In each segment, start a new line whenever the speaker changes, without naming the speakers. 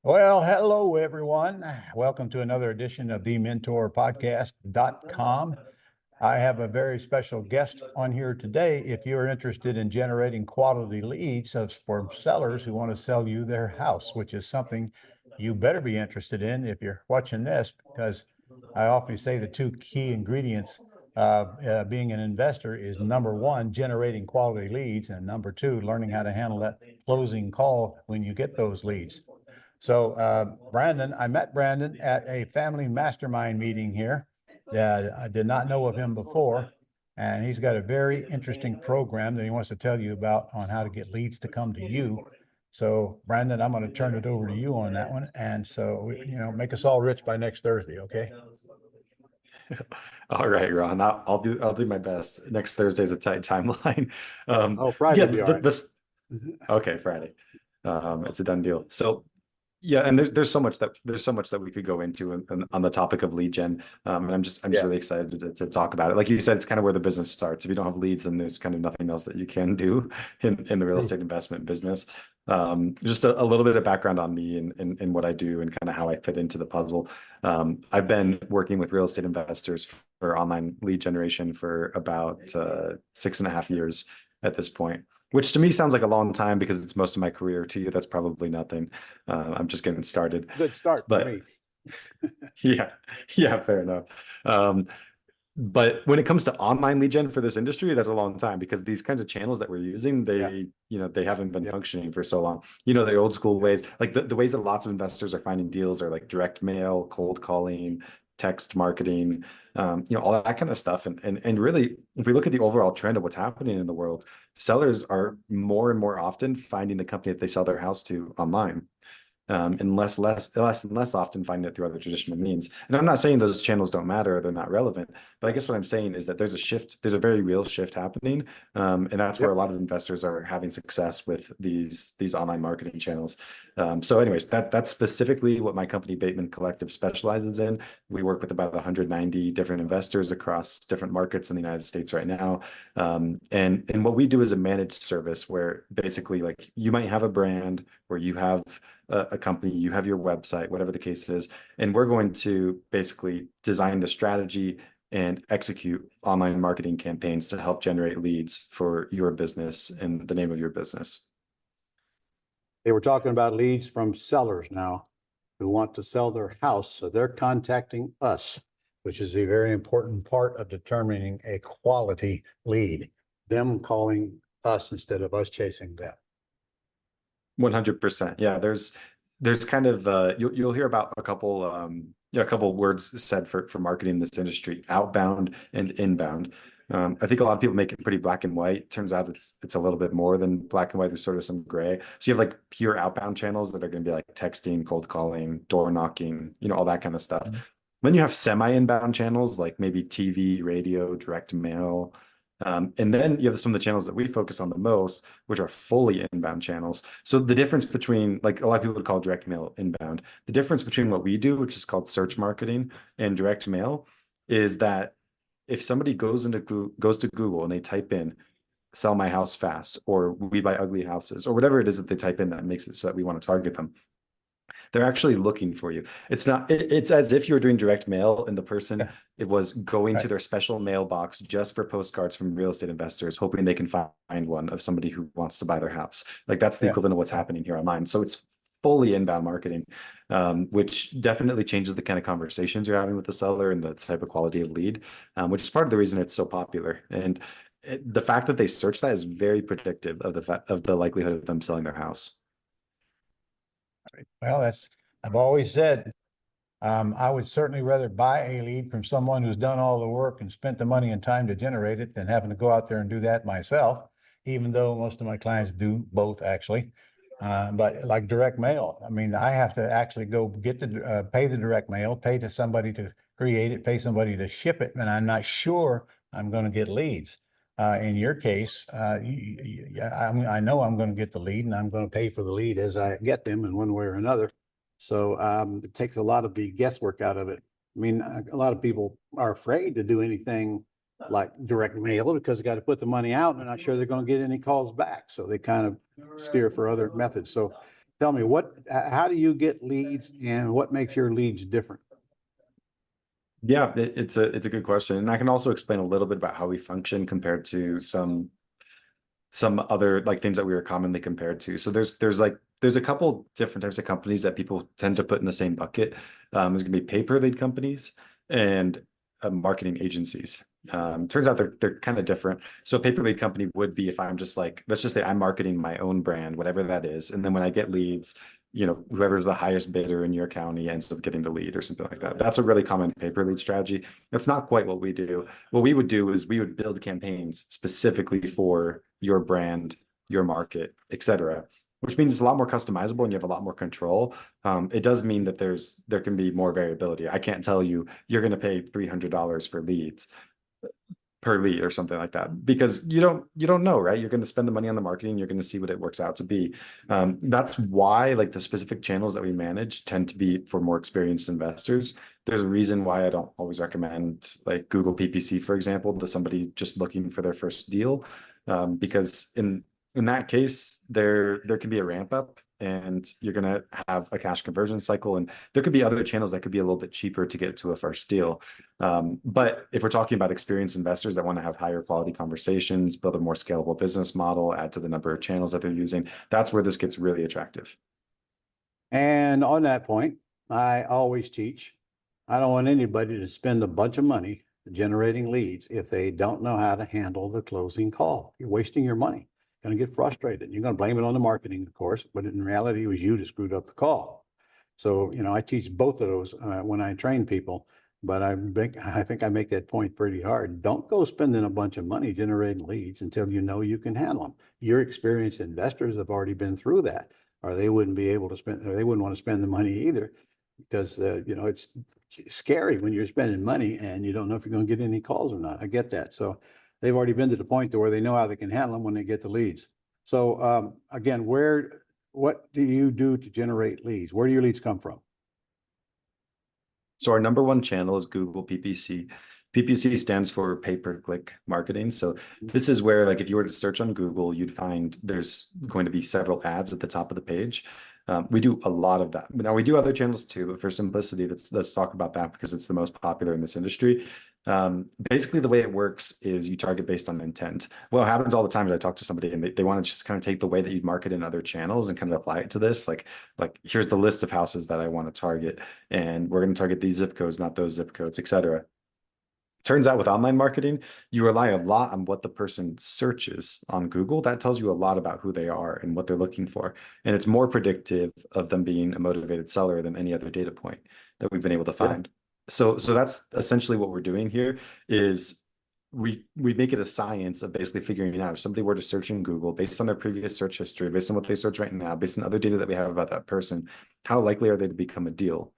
Well, hello, everyone. Welcome to another edition of the mentorpodcast.com. I have a very special guest on here today. If you're interested in generating quality leads for sellers who want to sell you their house, which is something you better be interested in if you're watching this, because I often say the two key ingredients of being an investor is number one, generating quality leads, and number two, learning how to handle that closing call when you get those leads. So Brandon, I met Brandon at a family mastermind meeting here that I did not know of him before. And he's got a very interesting program that he wants to tell you about on how to get leads to come to you. So Brandon, I'm going to turn it over to you on that one. And so, make us all rich by next Thursday. Okay.
All right, Ron. I'll do my best. Next Thursday's a tight timeline.
Friday
Yeah,
will be all right.
Okay, Friday. It's a done deal. So yeah, and there's so much that we could go into on the topic of lead gen. And I'm just really excited to talk about it. Like you said, it's kind of where the business starts. If you don't have leads, then there's kind of nothing else that you can do in the real estate investment business. Just a little bit of background on me and what I do and kind of how I fit into the puzzle. I've been working with real estate investors for online lead generation for about 6.5 years at this point, which to me sounds like a long time because it's most of my career. To you, that's probably nothing. I'm just getting started.
Good start for me.
Yeah, fair enough. But when it comes to online lead gen for this industry, that's a long time because these kinds of channels that we're using, they haven't been functioning for so long. The old school ways, like the ways that lots of investors are finding deals are like direct mail, cold calling, text marketing, all that kind of stuff. And really, if we look at the overall trend of what's happening in the world, sellers are more and more often finding the company that they sell their house to online. And less and less often finding it through other traditional means. And I'm not saying those channels don't matter, they're not relevant, but I guess what I'm saying is that there's a very real shift happening. And that's where a lot of investors are having success with these online marketing channels. So anyways, that's specifically what my company Bateman Collective specializes in. We work with about 190 different investors across different markets in the United States right now. And what we do is a managed service where basically like you might have a brand where you have a company, you have your website, whatever the case is, and we're going to basically design the strategy and execute online marketing campaigns to help generate leads for your business in the name of your business.
They were talking about leads from sellers now who want to sell their house. So they're contacting us, which is a very important part of determining a quality lead, them calling us instead of us chasing them.
100%. Yeah, there's kind of you'll hear about a couple words said for marketing in this industry: outbound and inbound. I think a lot of people make it pretty black and white. Turns out it's a little bit more than black and white. There's sort of some gray. So you have like pure outbound channels that are going to be like texting, cold calling, door knocking, all that kind of stuff. Then you have semi-inbound channels like maybe TV, radio, direct mail. And then you have some of the channels that we focus on the most, which are fully inbound channels. So the difference between, like a lot of people would call direct mail inbound, the difference between what we do, which is called search marketing, and direct mail is that if somebody goes to Google and they type in "sell my house fast" or "we buy ugly houses" or whatever it is that they type in that makes it so that we want to target them, they're actually looking for you. It's as if you're doing direct mail and the person it was going to their special mailbox just for postcards from real estate investors, hoping they can find one of somebody who wants to buy their house. Like that's the equivalent of what's happening here online. So it's fully inbound marketing, which definitely changes the kind of conversations you're having with the seller and the type of quality of lead, which is part of the reason it's so popular. And the fact that they search that is very predictive of the likelihood of them selling their house.
Well, I've always said, I would certainly rather buy a lead from someone who's done all the work and spent the money and time to generate it than having to go out there and do that myself, even though most of my clients do both actually. But like direct mail, I mean, I have to actually go get pay the direct mail, pay to somebody to create it, pay somebody to ship it, and I'm not sure I'm going to get leads. In your case, I know I'm going to get the lead and I'm going to pay for the lead as I get them in one way or another. So it takes a lot of the guesswork out of it. I mean, a lot of people are afraid to do anything like direct mail because they got to put the money out and they're not sure they're going to get any calls back. So they kind of steer for other methods. So tell me how do you get leads and what makes your leads different?
Yeah, it's a good question, and I can also explain a little bit about how we function compared to some other like things that we are commonly compared to. So there's a couple different types of companies that people tend to put in the same bucket. There's gonna be paper lead companies and marketing agencies. Turns out they're kind of different. So a paper lead company would be if I'm just like, let's just say I'm marketing my own brand, whatever that is, and then when I get leads, whoever's the highest bidder in your county ends up getting the lead or something like that. That's a really common paper lead strategy. That's not quite what we do. What we would do is we would build campaigns specifically for your brand, your market, etc., which means it's a lot more customizable and you have a lot more control. It does mean that there can be more variability. I can't tell you you're going to pay $300 for leads per lead or something like that, because you don't know, right? You're going to spend the money on the marketing, you're going to see what it works out to be. That's why like the specific channels that we manage tend to be for more experienced investors. There's a reason why I don't always recommend like Google PPC, for example, to somebody just looking for their first deal, because in that case there can be a ramp up and you're going to have a cash conversion cycle, and there could be other channels that could be a little bit cheaper to get to a first deal. But if we're talking about experienced investors that want to have higher quality conversations, build a more scalable business model, add to the number of channels that they're using, that's where this gets really attractive.
And on that point, I always teach, I don't want anybody to spend a bunch of money generating leads if they don't know how to handle the closing call. You're wasting your money. You're going to get frustrated. You're going to blame it on the marketing, of course, but in reality, it was you that screwed up the call. So, I teach both of those when I train people, but I think I make that point pretty hard. Don't go spending a bunch of money generating leads until you know you can handle them. Your experienced investors have already been through that, or they wouldn't be able to spend, or they wouldn't want to spend the money either, because it's scary when you're spending money and you don't know if you're going to get any calls or not. I get that. So they've already been to the point to where they know how they can handle them when they get the leads. So again, what do you do to generate leads? Where do your leads come from?
So our number one channel is Google PPC. PPC stands for pay-per-click marketing. So this is where, like, if you were to search on Google, you'd find there's going to be several ads at the top of the page. We do a lot of that. Now we do other channels too, but for simplicity, let's talk about that because it's the most popular in this industry. Basically, the way it works is you target based on intent. What happens all the time is I talk to somebody and they want to just kind of take the way that you market in other channels and kind of apply it to this. Like here's the list of houses that I want to target, and we're going to target these zip codes, not those zip codes, etc. Turns out with online marketing, you rely a lot on what the person searches on Google. That tells you a lot about who they are and what they're looking for. And it's more predictive of them being a motivated seller than any other data point that we've been able to find. So that's essentially what we're doing here is we make it a science of basically figuring out if somebody were to search in Google based on their previous search history, based on what they search right now, based on other data that we have about that person, how likely are they to become a deal?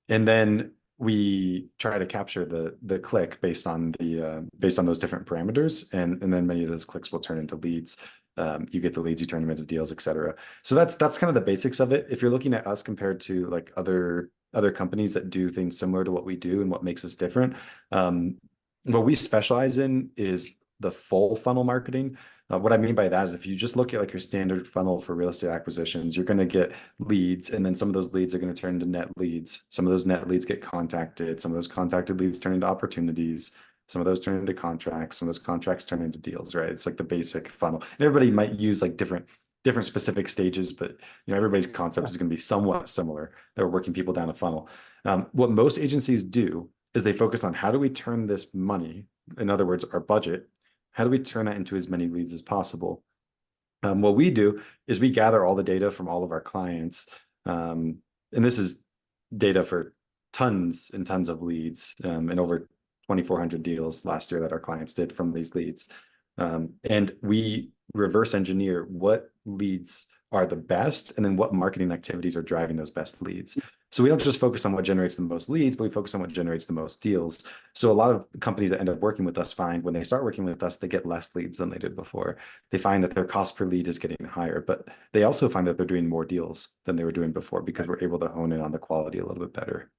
And then we try to capture the click based on those different parameters, and then many of those clicks will turn into leads. You get the leads, you turn them into deals, etc. So that's kind of the basics of it. If you're looking at us compared to like other companies that do things similar to what we do and what makes us different, what we specialize in is the full funnel marketing. What I mean by that is if you just look at like your standard funnel for real estate acquisitions, you're going to get leads, and then some of those leads are going to turn into net leads. Some of those net leads get contacted. Some of those contacted leads turn into opportunities. Some of those turn into contracts. Some of those contracts turn into deals, right? It's like the basic funnel. And everybody might use like different specific stages, but everybody's concept is going to be somewhat similar. They're working people down a funnel. What most agencies do is they focus on how do we turn this money, in other words, our budget, how do we turn that into as many leads as possible? What we do is we gather all the data from all of our clients. And this is data for tons and tons of leads, and over 2,400 deals last year that our clients did from these leads. And we reverse engineer what leads are the best and then what marketing activities are driving those best leads. So we don't just focus on what generates the most leads, but we focus on what generates the most deals. So a lot of companies that end up working with us find when they start working with us, they get less leads than they did before. They find that their cost per lead is getting higher, but they also find that they're doing more deals than they were doing before because we're able to hone in on the quality a little bit better.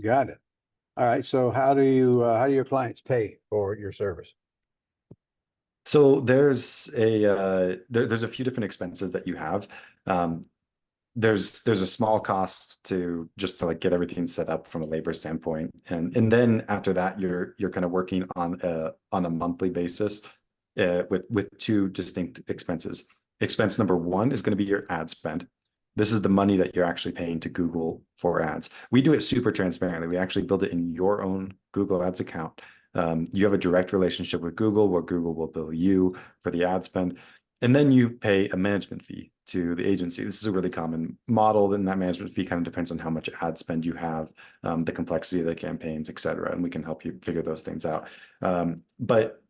Got it. All right. So how do your clients pay for your service?
So there's a few different expenses that you have. there's a small cost to just to like get everything set up from a labor standpoint, and then after that you're kind of working on a monthly basis with two distinct expenses. Expense number one is going to be your ad spend. This is the money that you're actually paying to Google for ads. We do it super transparently. We actually build it in your own Google Ads account. You have a direct relationship with Google where Google will bill you for the ad spend. And then you pay a management fee to the agency. This is a really common model. And that management fee kind of depends on how much ad spend you have, the complexity of the campaigns, et cetera. And we can help you figure those things out. But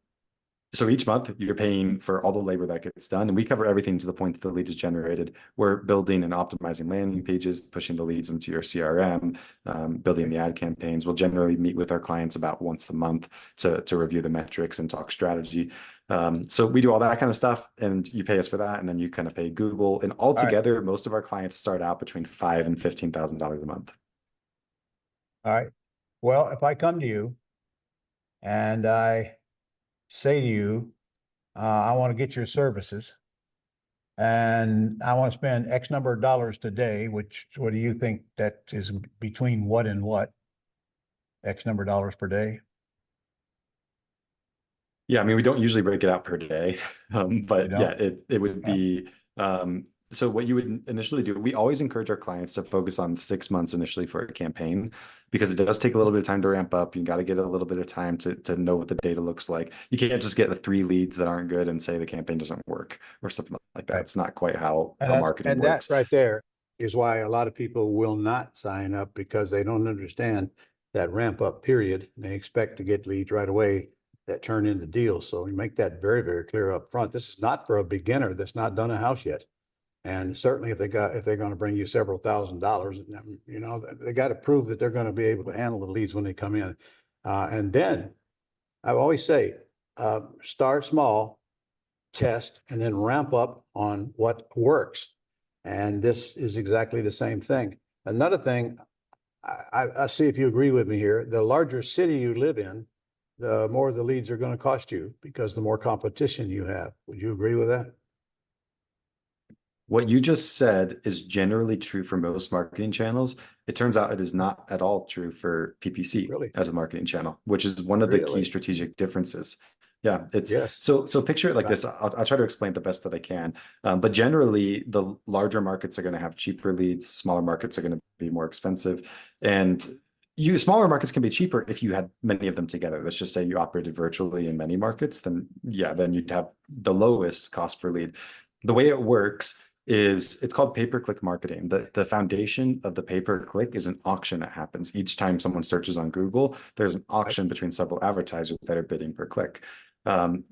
so each month you're paying for all the labor that gets done, and we cover everything to the point that the lead is generated. We're building and optimizing landing pages, pushing the leads into your CRM, building the ad campaigns. We'll generally meet with our clients about once a month to review the metrics and talk strategy. So we do all that kind of stuff, and you pay us for that, and then you kind of pay Google. And
All right.
altogether, most of our clients start out between $5,000 and $15,000 a month.
All right. Well, if I come to you and I say to you, I want to get your services and I want to spend X number of dollars today, which, what do you think that is between what and what? X number of dollars per day?
Yeah, I mean, we don't usually break it out per day,
You
but yeah,
don't?
it would
Yeah.
be, so what you would initially do, we always encourage our clients to focus on 6 months initially for a campaign, because it does take a little bit of time to ramp up. You got to get a little bit of time to know what the data looks like. You can't just get the 3 leads that aren't good and say the campaign doesn't work or something like that.
Right.
It's not quite how
And
marketing
that
works.
right there is why a lot of people will not sign up, because they don't understand that ramp up period. They expect to get leads right away that turn into deals. So we make that very, very clear up front. This is not for a beginner that's not done a house yet. And certainly if they're going to bring you several $1,000s, you know, they got to prove that they're going to be able to handle the leads when they come in. And then I always say, start small, test, and then ramp up on what works. And this is exactly the same thing. Another thing, I see if you agree with me here, the larger city you live in, the more the leads are going to cost you because the more competition you have. Would you agree with that?
What you just said is generally true for most marketing channels. It turns out it is not at all true for PPC
Really?
as a marketing channel, which is one of the key
Really?
strategic differences. Yeah, it's
Yes.
so picture it like
Got
this. I'll try to explain it the best that I can. But generally, the larger markets are going to have cheaper leads. Smaller markets are going to be more expensive. And smaller markets can be cheaper if you had many of them together. Let's just say you operated virtually in many markets, then yeah, then you'd have the lowest cost per lead. The way it works is it's called pay-per-click marketing. The foundation of the pay-per-click is an auction that happens each time someone searches on Google. There's an
it.
auction between several advertisers that are bidding per click.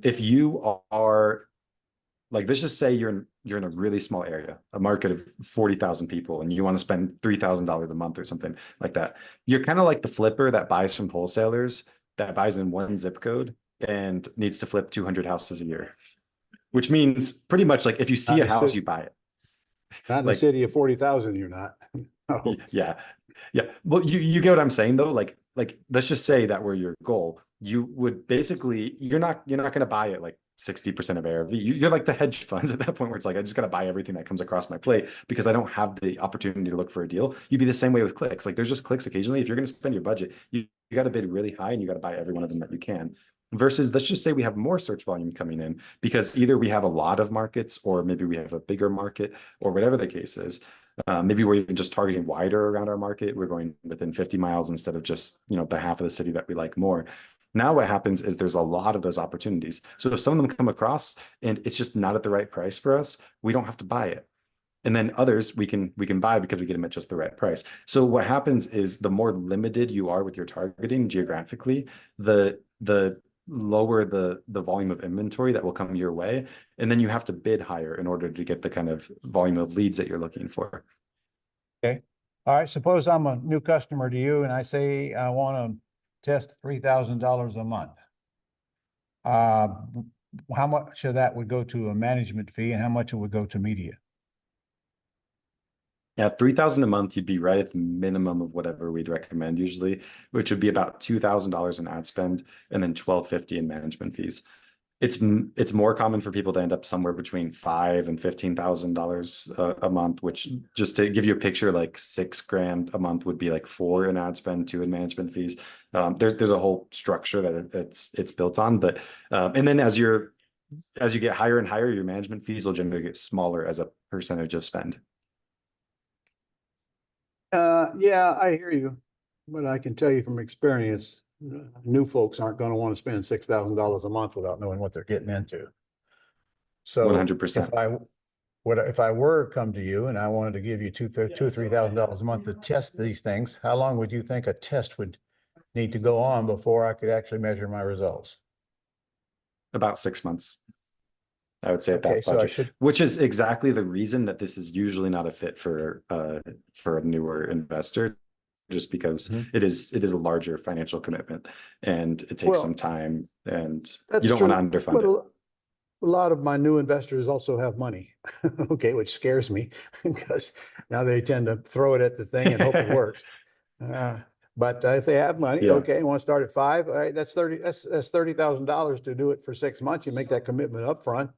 If you are like, let's just say you're in a really small area, a market of 40,000 people, and you want to spend $3,000 a month or something like that. You're kind of like the flipper that buys from wholesalers, that buys in one zip code and needs to flip 200 houses a year, which means pretty much like if you
Not
see
in
a
the
house,
city,
you buy it.
not in the
Like,
city of 40,000, you're not. No.
yeah, yeah. Well, you get what I'm saying though. Like let's just say that were your goal. You would basically you're not going to buy it like 60% of ARV. You're like the hedge funds at that point where it's like I just got to buy everything that comes across my plate because I don't have the opportunity to look for a deal. You'd be the same way with clicks. Like there's just clicks occasionally. If you're going to spend your budget, you got to bid really high and you got to buy every one of them that you can. Versus, let's just say we have more search volume coming in because either we have a lot of markets or maybe we have a bigger market or whatever the case is. Maybe we're even just targeting wider around our market. We're going within 50 miles instead of just, the half of the city that we like more. Now what happens is there's a lot of those opportunities. So if some of them come across and it's just not at the right price for us, we don't have to buy it. And then others we can buy because we get them at just the right price. So what happens is the more limited you are with your targeting geographically, the lower the volume of inventory that will come your way. And then you have to bid higher in order to get the kind of volume of leads that you're looking for.
Okay. All right. Suppose I'm a new customer to you and I say I want to test $3,000 a month. Uh, how much of that would go to a management fee and how much it would go to media?
At 3,000 a month, you'd be right at the minimum of whatever we'd recommend usually, which would be about $2,000 in ad spend and then $1,250 in management fees. It's more common for people to end up somewhere between $5,000 and $15,000 a month, which, just to give you a picture, like $6,000 a month would be like 4 in ad spend, 2 in management fees. There's a whole structure that it's built on, but and then as you get higher and higher, your management fees will generally get smaller as a percentage of spend.
Yeah, I hear you, but I can tell you from experience, new folks aren't going to want to spend $6,000 a month without knowing what they're getting into. So if
100%.
if I were to come to you and I wanted to give you two or $3,000 a month to test these things, how long would you think a test would need to go on before I could actually measure my results?
About 6 months, I would say, at
Okay,
that
so I
budget,
should,
which is exactly the reason that this is usually not a fit for a newer investor, just because
Mhm.
it is a larger financial commitment and it takes some
Well,
time, and you
that's
don't want to
true,
underfund
but
it.
a lot of my new investors also have money, okay, which scares me because now they tend to throw it at the thing and hope it works. Uh, but if they have money,
Yeah.
okay, want to start at 5, all right, that's $30,000 to do it for 6 months. You make that commitment up front.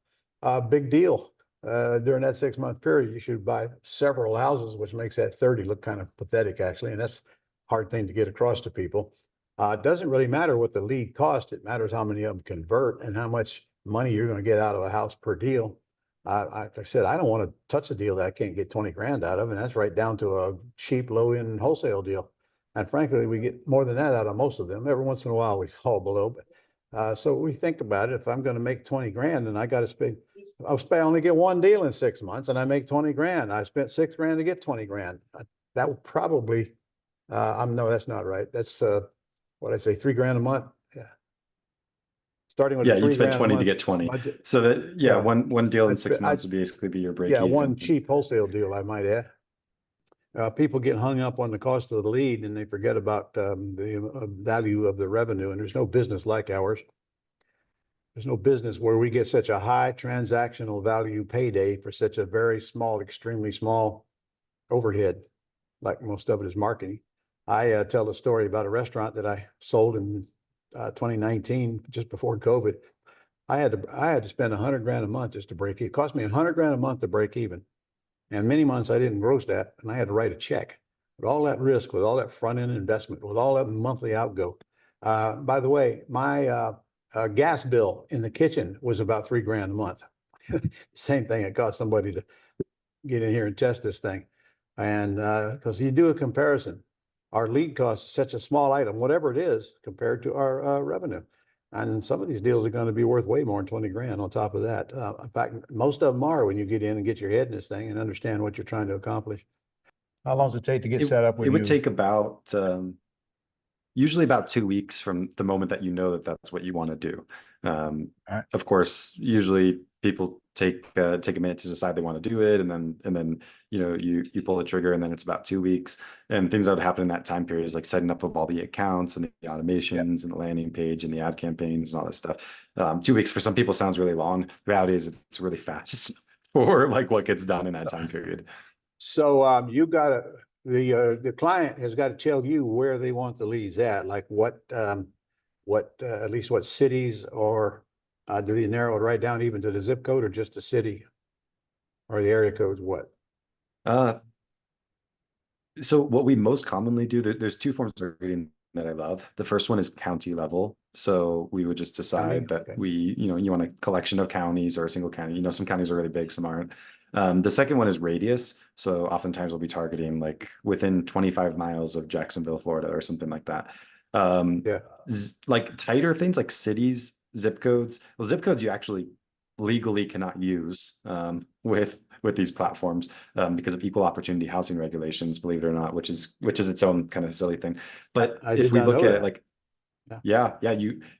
Big deal. During that 6 month period, you should buy several houses, which makes that 30 look kind of pathetic, actually. And that's a hard thing to get across to people. It doesn't really matter what the lead cost. It matters how many of them convert and how much money you're going to get out of a house per deal. Like I said, I don't want to touch a deal that I can't get 20 grand out of, and that's right down to a cheap, low end wholesale deal. And frankly, we get more than that out of most of them. Every once in a while, we fall below. But so we think about it. If I'm going to make 20 grand, and I got to spend, I only get one deal in 6 months, and I make 20 grand. I spent 6 grand to get 20 grand. That would probably, no, that's not right. That's what I say, 3 grand a month. Yeah, starting with a
Yeah, you'd
three
spend
grand a
20 to
month
get 20.
budget.
So that, yeah,
Yeah,
one deal in
I'd,
6 months would basically be your break
yeah,
even.
one cheap wholesale deal, I might add. People get hung up on the cost of the lead and they forget about the value of the revenue. And there's no business like ours. There's no business where we get such a high transactional value payday for such a very small, extremely small overhead, like most of it is marketing. I tell a story about a restaurant that I sold in 2019, just before COVID. I had to spend 100 grand a month just to break it. It cost me 100 grand a month to break even. And many months I didn't gross that, and I had to write a check with all that risk, with all that front end investment, with all that monthly outgo. By the way, my gas bill in the kitchen was about 3 grand a month. Same thing it cost somebody to get in here and test this thing. And because you do a comparison, our lead cost is such a small item, whatever it is, compared to our revenue. And some of these deals are going to be worth way more than 20 grand on top of that. In fact, most of them are when you get in and get your head in this thing and understand what you're trying to accomplish. How long does it take to get
It,
set up with
it would
you?
take about usually about 2 weeks from the moment that you know that that's what you want to do.
All right.
Of course, usually people take a minute to decide they want to do it, and then you pull the trigger, and then it's about 2 weeks. And things that would happen in that time period is like setting up of all the accounts and the automations and the landing page and the ad campaigns and all that stuff. 2 weeks for some people sounds really long. The reality is it's really fast for like what gets done in that time period.
So you got to the client has got to tell you where they want the leads at, like what at least what cities, or do they narrow it right down even to the zip code or just the city or the area codes? What?
Uh, So what we most commonly do, there's two forms of rating that I love. The first one is county level. So we would just
County?
decide that
Okay.
you want a collection of counties or a single county. Some counties are really big, some aren't. The second one is radius. So oftentimes we'll be targeting like within 25 miles of Jacksonville, Florida, or something like that.
Yeah.
Like tighter things like cities, zip codes. Well, zip codes you actually legally cannot use with these platforms because of equal opportunity housing regulations, believe it or not, which is its own kind of silly thing. But
I
if
did
we
not
look
know
at it
that.
like,
Yeah.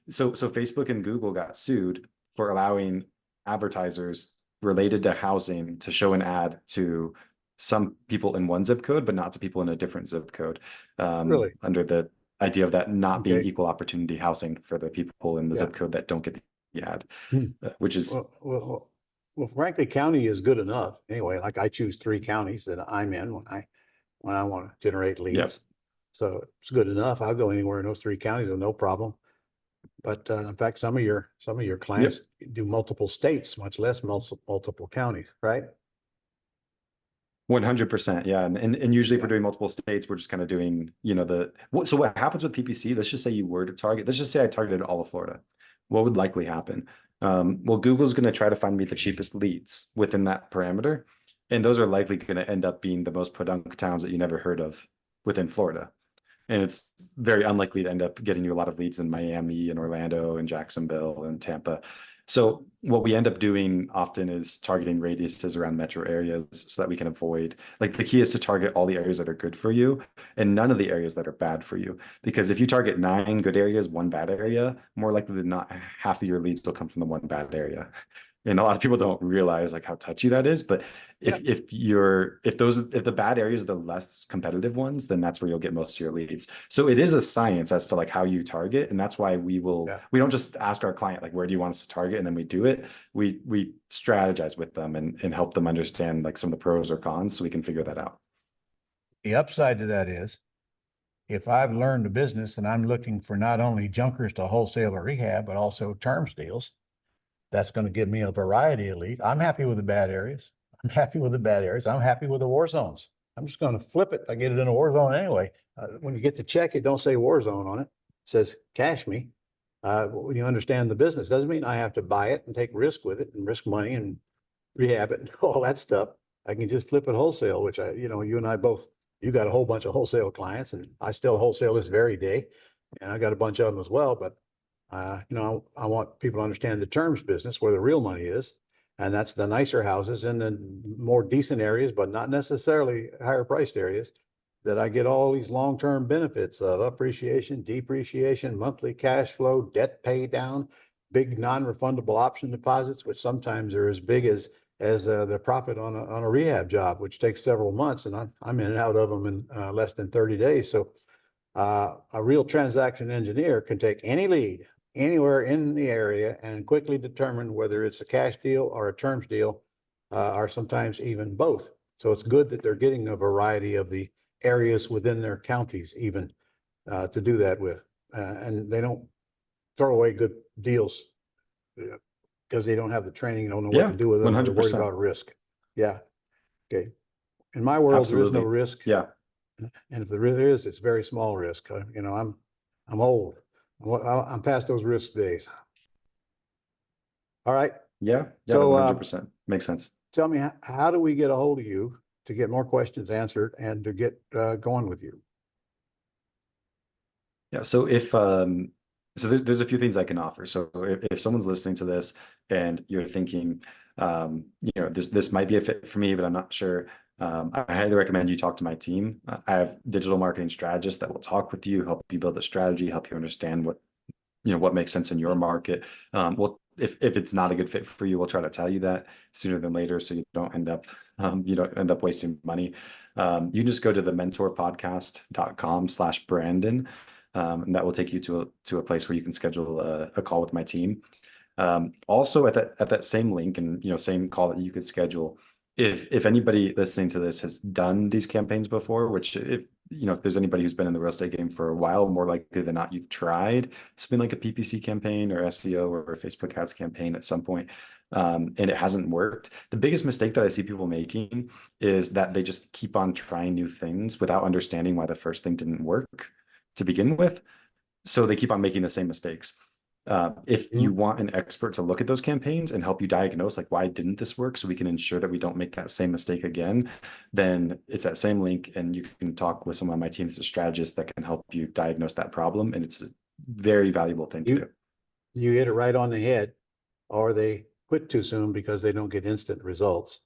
so Facebook and Google got sued for allowing advertisers related to housing to show an ad to some people in one zip code, but not to people in a different zip code,
Really?
under the idea of that not being
Okay.
equal opportunity housing for the people in the
Yeah.
zip code that don't get the ad,
Hmm.
which is,
Well, frankly, county is good enough. Anyway, like I choose 3 counties that I'm in when I want to generate
yeah.
leads. So it's good enough. I'll go anywhere in those 3 counties with no problem. But in fact, some of your clients do multiple states, much less multiple counties, right?
100%. Yeah. And usually if
Yeah.
we're doing multiple states, we're just kind of doing, so what happens with PPC, let's just say you were to target, let's just say I targeted all of Florida. What would likely happen? Well, Google's going to try to find me the cheapest leads within that parameter. And those are likely going to end up being the most podunk towns that you never heard of within Florida. And it's very unlikely to end up getting you a lot of leads in Miami and Orlando and Jacksonville and Tampa. So what we end up doing often is targeting radiuses around metro areas so that we can avoid, like the key is to target all the areas that are good for you and none of the areas that are bad for you. Because if you target 9 good areas, 1 bad area, more likely than not, half of your leads will come from the 1 bad area. And a lot of people don't realize like how touchy that is. But if the bad areas are the less competitive ones, then that's where you'll get most of your leads. So it is a science as to like how you target. And that's why we don't just ask our client, like, where do you want us to target? And then we do it. We strategize with them and help them understand like some of the pros or cons so we can figure that out.
The upside to that is if I've learned a business and I'm looking for not only junkers to wholesale or rehab, but also terms deals, that's going to give me a variety of leads. I'm happy with the bad areas. I'm happy with the bad areas. I'm happy with the war zones. I'm just going to flip it. I get it in a war zone anyway. When you get the check, it don't say war zone on it. It says cash me. When you understand the business, doesn't mean I have to buy it and take risk with it and risk money and rehab it and all that stuff. I can just flip it wholesale, which you and I both, you got a whole bunch of wholesale clients and I still wholesale this very day. And I got a bunch of them as well, but I want people to understand the terms business where the real money is. And that's the nicer houses in the more decent areas, but not necessarily higher priced areas that I get all these long-term benefits of appreciation, depreciation, monthly cash flow, debt pay down, big non-refundable option deposits, which sometimes are as big as the profit on a rehab job, which takes several months. And I'm in and out of them in less than 30 days. So a real transaction engineer can take any lead anywhere in the area and quickly determine whether it's a cash deal or a terms deal, or sometimes even both. So it's good that they're getting a variety of the areas within their counties even to do that with. And they don't throw away good deals because they don't have the training, don't know what to do with them, or they're worried about risk. Yeah. Okay. In my world,
Absolutely.
there is no risk.
Yeah.
And if there really is, it's very small risk. I'm old. I'm past those risk days. All right.
Yeah.
So
100% makes sense.
Tell me, how do we get a hold of you to get more questions answered and to get going with you?
Yeah. So there's a few things I can offer. So if someone's listening to this and you're thinking, this might be a fit for me, but I'm not sure. I highly recommend you talk to my team. I have digital marketing strategists that will talk with you, help you build a strategy, help you understand what makes sense in your market. If it's not a good fit for you, we'll try to tell you that sooner than later, so you don't end up wasting money. You can just go to the mentorpodcast.com/Brandon. And that will take you to a place where you can schedule a call with my team. Also at that same link and same call that you could schedule, if anybody listening to this has done these campaigns before, which if there's anybody who's been in the real estate game for a while, more likely than not, you've tried something like a PPC campaign or SEO or a Facebook ads campaign at some point, and it hasn't worked. The biggest mistake that I see people making is that they just keep on trying new things without understanding why the first thing didn't work to begin with. So they keep on making the same mistakes. If you want an expert to look at those campaigns and help you diagnose, like, why didn't this work, so we can ensure that we don't make that same mistake again, then it's that same link and you can talk with someone on my team that's a strategist that can help you diagnose that problem. And it's a very valuable thing to do.
You hit it right on the head, or they quit too soon because they don't get instant results,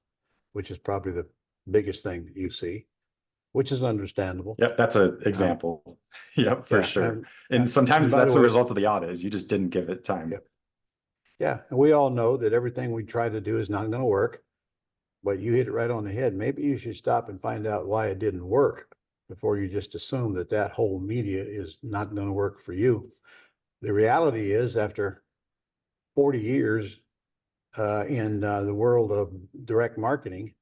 which is probably the biggest thing that you see, which is understandable.
Yep, that's an example. Yep, for sure. And sometimes that's the result of the audit, is you just didn't give it time.
Yep. Yeah, and we all know that everything we try to do is not going to work, but you hit it right on the head. Maybe you should stop and find out why it didn't work before you just assume that whole media is not going to work for you. The reality is, after 40 years in the world of direct marketing,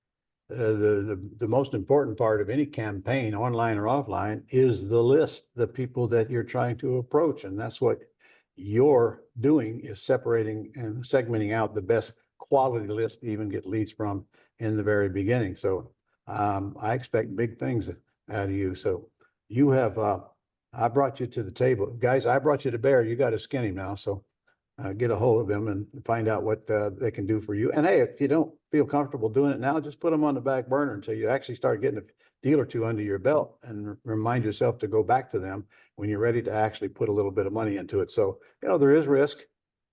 the most important part of any campaign, online or offline, is the list, the people that you're trying to approach. And that's what you're doing is separating and segmenting out the best quality list to even get leads from in the very beginning. So I expect big things out of you. So you have, I brought you to the table. Guys, I brought you to bear. You got to skin him now. So get a hold of them and find out what they can do for you. And hey, if you don't feel comfortable doing it now, just put them on the back burner until you actually start getting a deal or two under your belt, and remind yourself to go back to them when you're ready to actually put a little bit of money into it. So, you know, there is risk.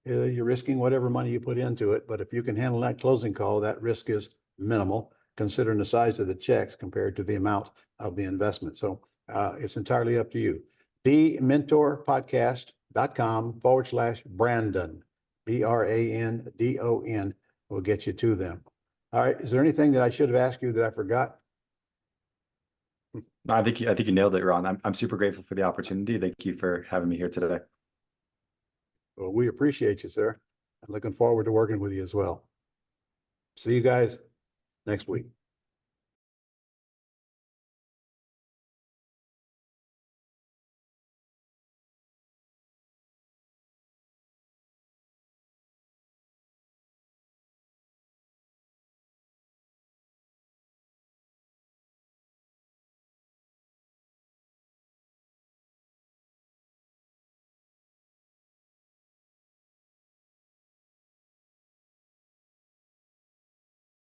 You're risking whatever money you put into it, but if you can handle that closing call, that risk is minimal considering the size of the checks compared to the amount of the investment. So it's entirely up to you. thementorpodcast.com/Brandon, Brandon will get you to them. All right. Is there anything that I should have asked you that I forgot?
I think you nailed it, Ron. I'm super grateful for the opportunity. Thank you for having me here today.
Well, we appreciate you, sir. I'm looking forward to working with you as well. See you guys next week.